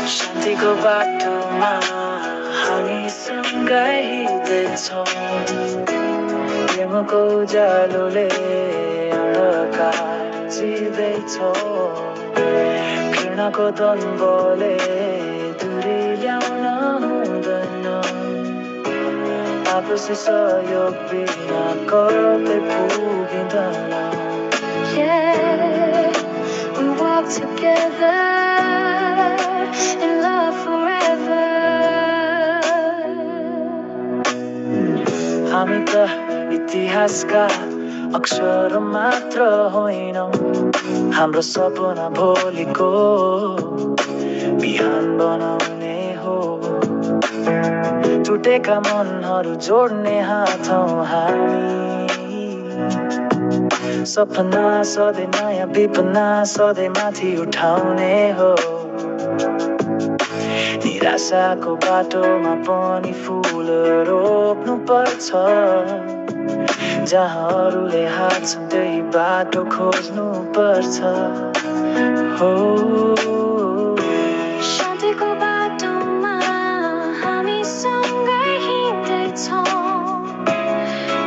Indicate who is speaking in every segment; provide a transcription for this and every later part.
Speaker 1: शान्तिको बाटोमा हामी सँगै हिँड्दैछौँ। प्रेमको उज्यालोले अन्धकार चिर्दैछौँ। घृणाको द्वन्द्वले दूरी ल्याउन हुँदैन। आपसी सहयोग बिना कतै पुगिँदैन।
Speaker 2: Yeah, we walk together in love forever.
Speaker 1: हामी त इतिहासका अक्षर मात्र होइनौँ। हाम्रो सपना भोलिको बिहान बनाउने हो। टुटेका मनहरू जोड्ने हात हौँ हामी। सपना सधैँ नयाँ, विपना सधैँ माथि उठाउने हो। निराशाको बाटोमा पनि फुल रोप्नु पर्छ। जहाँ अरूले हाल्छन् त्यही बाटो खोज्नु पर्छ। हो
Speaker 2: शान्तिको बाटोमा हामी सँगै हिँड्दैछौँ।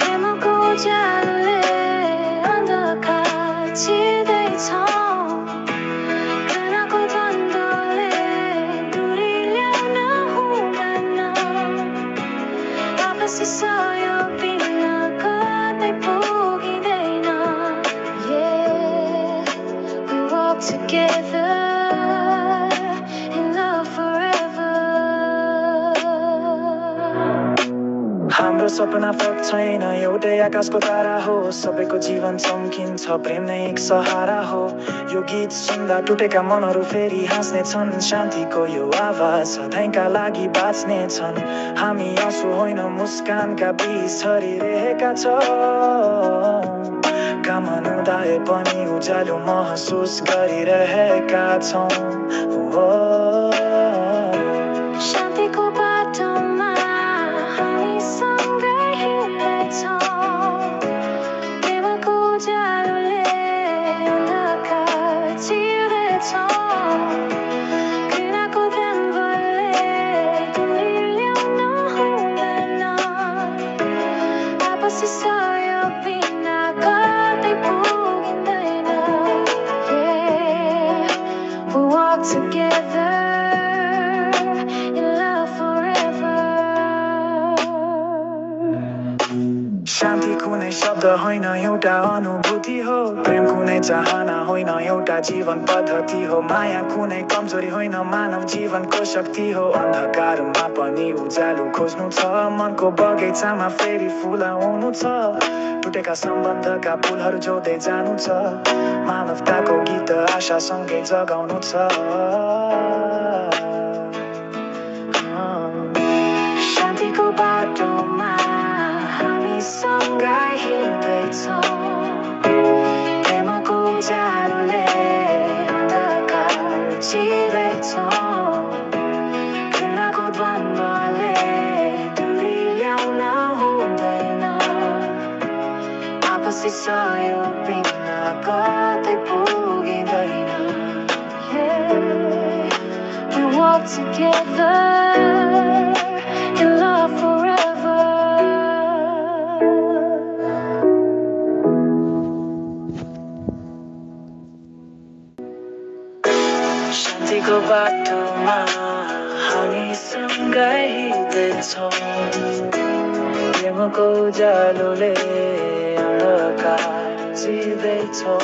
Speaker 2: प्रेमको उज्यालोले अन्धकार चिर्दैछौँ। घृणाको द्वन्द्वले दूरी ल्याउन हुँदैन। आपसी सहयोग बिना कतै पुगिँदैन। Yeah, we walk together in love forever.
Speaker 1: हाम्रो सपना फरक छैन, एउटै आकाशको तारा हो। सबैको जीवन चम्किन्छ, प्रेम नै एक सहारा हो। यो गीत सुन्दा टुटेका मनहरू फेरि हाँस्ने छन्। शान्तिको यो आवाज सधैँका लागि बाँच्ने छन्। हामी आँसु होइन मुस्कानका बीच छरिरहेका छौँ। घाम नुदाए पनि उज्यालो महसुस गरिरहेका छौँ।
Speaker 2: शान्तिको बाटोमा हामी सँगै हिँड्दैछौँ। प्रेमको उज्यालोले अन्धकार चिर्दैछौँ। घृणाको द्वन्द्वले दूरी ल्याउन हुँदैन। आपसी सहयोग बिना कतै पुगिँदैन। Yeah, we walk together in love forever.
Speaker 1: शान्ति कुनै शब्द होइन, एउटा अनुभूति हो। प्रेम कुनै चाहना होइन, एउटा जीवन पद्धति हो। माया कुनै कमजोरी होइन, मानव जीवनको शक्ति हो। अन्धकारमा पनि उज्यालो खोज्नु छ, मनको बगैँचामा फेरि फुलाउनु छ। टुटेका सम्बन्धका फुलहरू जोड्दै जानु छ। मानवताको गीत आशासँगै जगाउनु छ। शान्तिको बाटोमा हामी सँगै हिँड्दैछौँ। प्रेमको उज्यालोले अन्धकार चिर्दैछौँ। घृणाको द्वन्द्वले दूरी ल्याउन हुँदैन। आपसी सहयोग बिना कतै पुगिँदैन।
Speaker 2: Yeah, we walk together in love forever.
Speaker 1: शान्तिको बाटोमा हामी सँगै हिँड्दैछौँ। प्रेमको उज्यालोले अन्धकार चिर्दैछौँ।